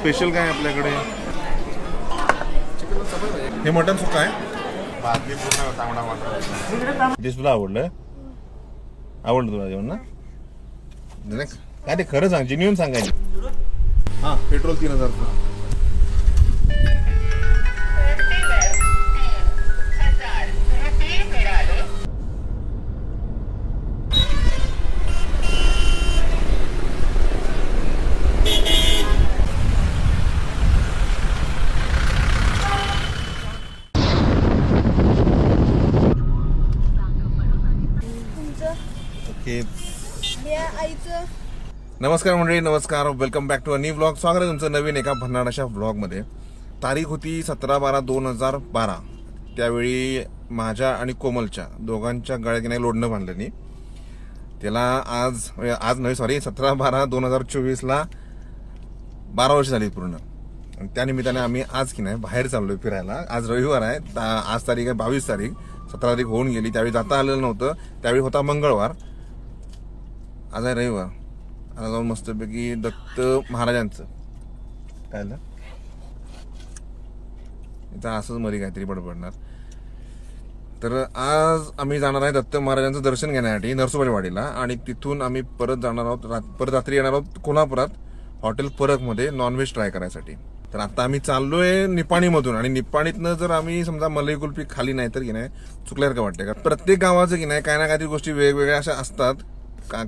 Special काय आपल्याकडे? हे मटन सुक्का आहे. भाजी पूर्ण तांबडा मटन. ते तुला आवडलं? आवडलं तुला जेवण ना? काय ते खरं सांग, जेन्युइन सांगायचं. हा, पेट्रोल 3000 रुपये. नमस्कार मंडळी, नमस्कार. Welcome back to a new vlog. स्वागत आहे तुमचं नवीन एका भन्नाट अशा व्लॉगमध्ये. तारीख होती 17/12/2012. त्यावेळी माझ्या आणि कोमलच्या दोघांच्या गळ्यात नाही लोडणं बांधलं नाही. त्याला आज नव्हे, सॉरी, 17/12/2024ला 12 वर्ष झाली पूर्ण. आणि त्यानिमित्ताने आम्ही आज की नाही बाहेर चाललोय फिरायला. आज रविवार आहे. आज तारीख आहे 22 तारीख. 17 तारीख होऊन गेली. त्यावेळी जाता आलेलं नव्हतं. त्यावेळी होता मंगळवार. आज आहे रविवार. आता जाऊन मस्तपैकी दत्त महाराजांचं काय झालं इथं असंच मध्ये काहीतरी बडबडणार. तर आज आम्ही जाणार आहे दत्त महाराजांचं दर्शन घेण्यासाठी नरसोबावाडीला. आणि तिथून आम्ही परत जाणार आहोत. परत रात्री येणार आहोत कोल्हापुरात हॉटेल परकमध्ये नॉनव्हेज ट्राय करायसाठी. तर आता आम्ही चाललोय निपाणीमधून. आणि निपाणीतनं जर आम्ही समजा मलाई कुल्फी खाली नाही तर की नाही चुकल्यासारखं वाटते. का प्रत्येक गावाचं की नाही काही ना काहीतरी गोष्टी वेगवेगळ्या अशा असतात.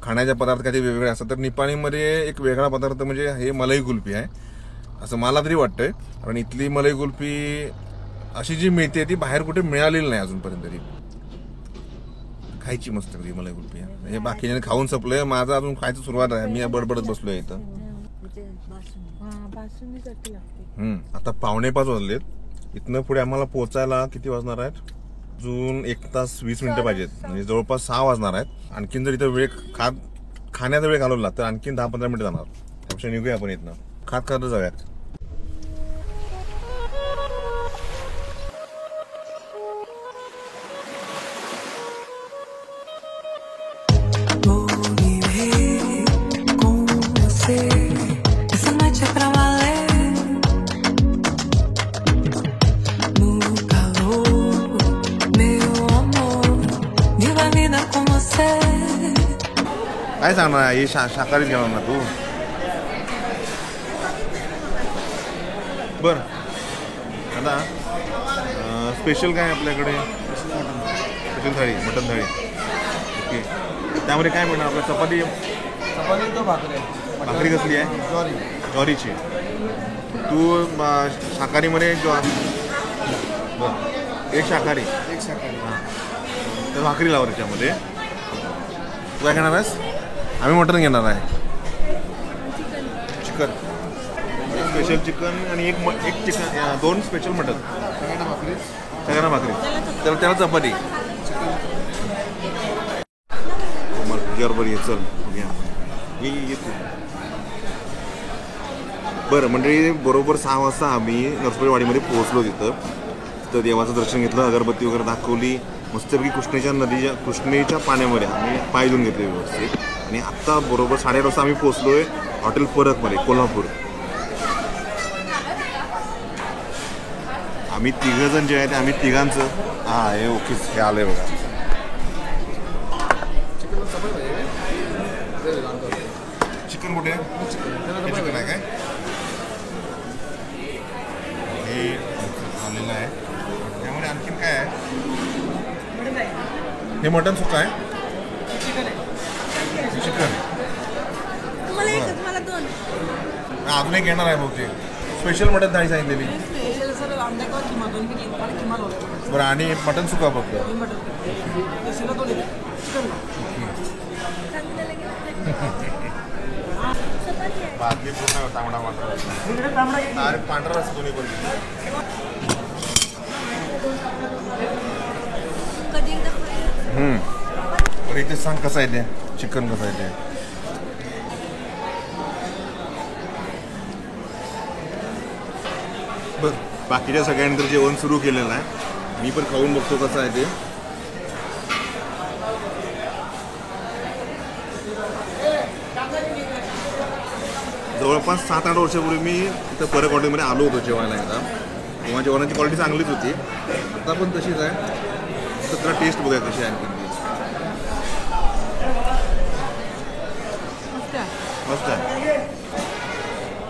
खाण्याच्या पदार्थ काही वेगवेगळे असतात. तर निपाणीमध्ये एक वेगळा पदार्थ म्हणजे हे मलाई कुल्फी आहे असं मला तरी वाटतंय. कारण इथली मलाई कुल्फी अशी जी मिळते ती बाहेर कुठे मिळालेली नाही अजूनपर्यंत तरी. खायची मस्त कधी मलाई कुल्फी आहे. हे बाकीने खाऊन संपलंय. माझं अजून खायचं सुरुवात आहे. मी बडबडत बसलोय इथं. आता 4:45 वाजलेत. इथनं पुढे आम्हाला पोहोचायला किती वाजणार आहेत? अजून 1 तास 20 मिनिटं पाहिजेत. म्हणजे जवळपास 6 वाजणार आहेत. आणखीन जर इथं वेळ खाण्याचा वेळ घालवला तर आणखीन 10-15 मिनिटं जाणार. त्यापेक्षा निघूया आपण इथनं. खात जाऊयात. काय सांगणार हे शाकाहारी घेणार ना तू? बर आता स्पेशल काय आपल्याकडे? स्पेशल थाळी, मटन थाळी. ओके. त्यामध्ये काय मिळणार आपल्या? चपाती भाकरी कसली आहे? ज्वारीची. तू शाकाहारीमध्ये बरं एक शाकाहारी हां तर भाकरी लावा त्याच्यामध्ये. तू काय घेणार आहेस? आम्ही मटन घेणार आहे. चिकन स्पेशल चिकन आणि एक चिकन 2 स्पेशल मटन. सगळ्यांना भाकरी त्याला चपाती. बरोबर ये चल येतो. बरं मंडळी, बरोबर 6 वाजता आम्ही नरसोबावाडीमध्ये पोहोचलो. तिथं देवाचं दर्शन घेतलं, अगरबत्ती वगैरे दाखवली. मस्तपैकी कृष्णेच्या पाण्यामध्ये आम्ही पाय धुवून घेतले व्यवस्थित. आणि आत्ता बरोबर 8:30 वाजता आम्ही पोहोचलोय हॉटेल परकमध्ये कोल्हापूर. आम्ही 3 जण जे आहे ते आम्ही तिघांचं हे ओके हे आलंय बघा. चिकन कुठे? चिकन आहे काय? हे आलेलं आहे. त्यामध्ये आणखीन काय आहे? हे मटन सुक्का आहे. चिकन अजून एक येणार आहे बहुतेक. स्पेशल मटन थाळी सांगितलेली. बरं आणि मटन सुक्का फक्त. भाजी पूर्ण तांबडा मटन आणि पांढरा रस दोन्ही पण. बरं इथे सांग कसं आहे ते चिकन कसं आहे ते? बरं बाकीच्या सगळ्यांनी तर जेवण सुरू केलेलं आहे. मी पण खाऊन बघतो कसं आहे ते. जवळपास 7-8 वर्षापूर्वी मी इथं परक हॉटेलमध्ये आलो होतो जेवायला एकदा. तेव्हा जेवणाची क्वालिटी चांगलीच होती. आता पण तशीच आहे. तर त्याला टेस्ट बघूया कशी आहे आणखी. मस्त आहे.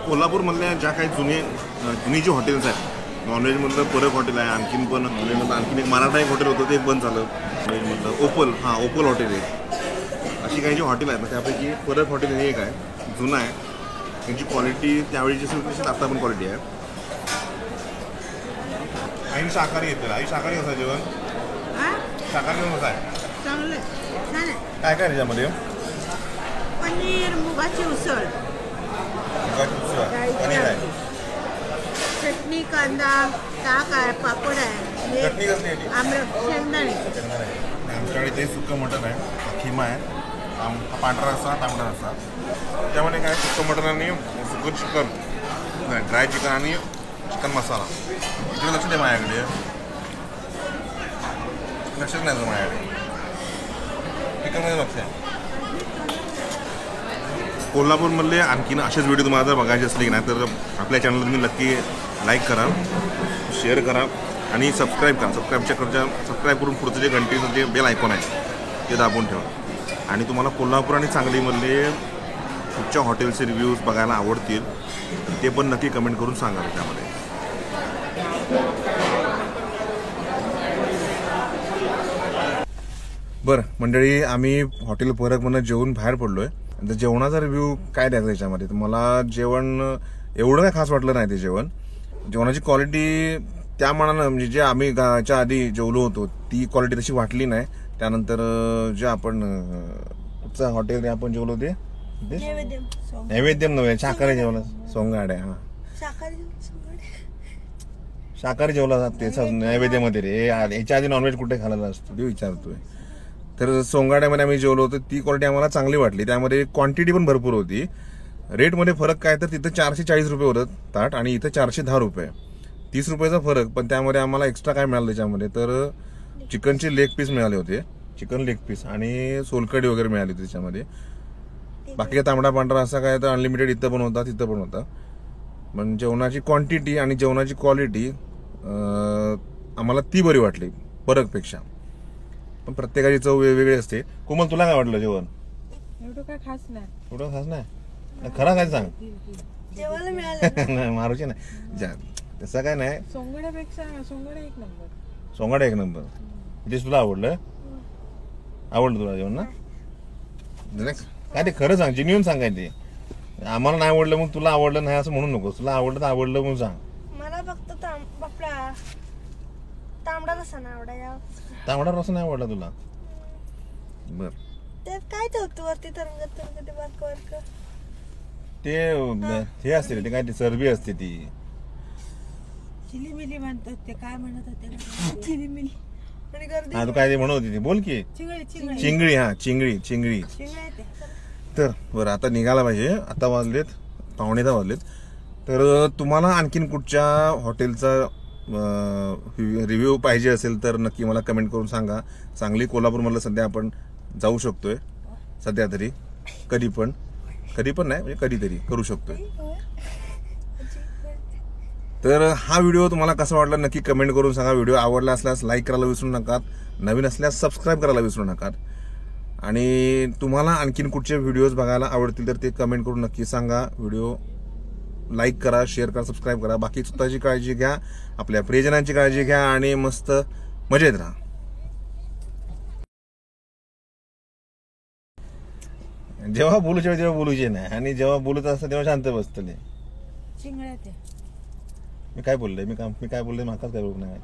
कोल्हापूरमधल्या ज्या काही जुनी जी हॉटेल्स आहेत, नॉनव्हेजमधलं परक हॉटेल आहे, आणखीन पण आणखीन एक मराठा एक हॉटेल होतं ते बंद झालं. नॉनव्हेजमधलं ओपल हॉटेल आहे. अशी काही जी हॉटेल आहेत ना त्यापैकी परक हॉटेल हे एक आहे, जुनं आहे. त्यांची क्वालिटी त्यावेळी जशी होती तशी आता पण क्वालिटी आहे. आई शाकाहारी येते. आई शाकाहारी कसं आहे जेवण? शाकाहारी जेवण कसं आहे? चांगलं छान आहे. काय काय त्याच्यामध्ये? पनीर, मुगाची उसळ, पनीर आहे, चटणी, कांदा, ताक आहे, पापड आहे, चटणी कसली आहे? शेंगदाणे. आमच्याकडे ते सुक्कं मटण आहे, खिमा आहे, पांढरा रस्सा, तांबडा रस्सा. त्यामध्ये काय सुक्कं मटण आणि सुकं चिकन, ड्राय चिकन आणि चिकन मसाला. इकडे लक्ष दे माझ्याकडे. लक्षच नाही तर माझ्याकडे चिकनमध्ये लक्ष आहे. कोल्हापूरमधले आणखीन असेच व्हिडिओ तुम्हाला जर बघायचे असले की नाही तर आपल्या चॅनलला तुम्ही नक्की लाईक करा, शेअर करा आणि सबस्क्राईब करा. सबस्क्राईब करून पुढचं जे घंटीचं जे बेल आयकॉन आहे ते दाबून ठेवा. आणि तुम्हाला कोल्हापूर आणि सांगलीमधले कुठच्या हॉटेलचे रिव्ह्यूज बघायला आवडतील ते पण नक्की कमेंट करून सांगा त्यामध्ये. बरं मंडळी, आम्ही हॉटेल परकमधून जेवून बाहेर पडलो आहे. तर जेवणाचा रिव्ह्यू काय द्यायचा याच्यामध्ये? तर मला जेवण एवढं काय खास वाटलं नाही. ते जेवणाची क्वालिटी त्या मानानं म्हणजे जे आम्ही याच्या आधी जेवलो होतो ती क्वालिटी तशी वाटली नाही. त्यानंतर जे आपण कुठचं हॉटेल आपण जेवलो ते नैवेद्यम नव्हे, शाकाहारी जेवला. सोंगाड्या. हां, शाकाहारी जेवला जाते नैवेद्यामध्ये रे. याच्या आधी नॉनव्हेज कुठे खायला असतो ते विचारतोय. तर सोंगाड्यामध्ये आम्ही जेवलो होतो, ती क्वालिटी आम्हाला चांगली वाटली. त्यामध्ये क्वांटिटी पण भरपूर होती. रेटमध्ये फरक काय तर तिथं 440 रुपये होतं ताट आणि इथं 410 रुपये, 30 रुपयाचा फरक. पण त्यामध्ये आम्हाला एक्स्ट्रा काय मिळालं त्याच्यामध्ये तर चिकनचे लेग पीस मिळाले होते, चिकन लेग पीस आणि सोलकढी वगैरे मिळाली होती त्याच्यामध्ये. बाकी काय तांबडा पांढरा असा काय तर अनलिमिटेड इथं पण होता तिथं पण होता. पण जेवणाची क्वांटिटी आणि जेवणाची क्वालिटी आम्हाला ती बरी वाटली परकपेक्षा. पण प्रत्येकाची चव वेगवेगळी असते. कोमल, तुला काय वाटलं जेवण? एवढं काय खास नाही. एवढं खास नाही? खरं काय सांग. जेवायला मिळालं मारूची नाही तसं काय नाही. सोंगड्यापेक्षा सोंगडा एक नंबर. सोंगाडा एक नंबर. तेच तुला आवडलं तुला जेवण ना? काय ते खरं सांग, जेन्युइन सांगायचे. आम्हाला नाही आवडलं मग तुला आवडलं नाही असं म्हणू नकोस. तुला आवडलं तर आवडलं म्हणून सांग. मला फक्त तांबडा रस्सा नाही आवडायचा. तांबडा रस्सा नाही आवडला तुला? बर, त्यात काय ठेवतो वरती तरंगत वर्क ते हे असते ते काय ते चरबी असते ती. चिलीमिली म्हणतात ते. काय म्हणत होते? चिलीमिली. आणि गर्दी. हा, तू काय ते म्हणत होती? बोल की. चिंगळी. हा, चिंगळी. तर बरं, आता निघाला पाहिजे. आता वाजलेत 9:15 वाजलेत. तर तुम्हाला आणखीन कुठच्या हॉटेलचा रिव्ह्यू पाहिजे असेल तर नक्की मला कमेंट करून सांगा. सांगली कोल्हापूरमधलं सध्या आपण जाऊ शकतोय, सध्या तरी. कधी पण नाही म्हणजे कधीतरी करू शकतोय. तर हा व्हिडिओ तुम्हाला कसा वाटला नक्की कमेंट करून सांगा. व्हिडिओ आवडला असल्यास लाईक करायला विसरू नका, नवीन असल्यास सबस्क्राईब करायला विसरू नका. आणि तुम्हाला आणखीन कुठचे व्हिडिओज बघायला आवडतील तर ते कमेंट करून नक्की सांगा. व्हिडिओ लाईक करा, शेअर करा, सबस्क्राईब करा. बाकी स्वतःची काळजी घ्या, आपल्या प्रियजनांची काळजी घ्या आणि मस्त मजेत राहा. जेव्हा बोलूचे तेव्हा बोलूचे नाही आणि जेव्हा बोलत असतं तेव्हा शांत बसतले. चिंगळ्या. मी काय बोललोय? मी काय बोललोय? माकाच काय बोलू नाही.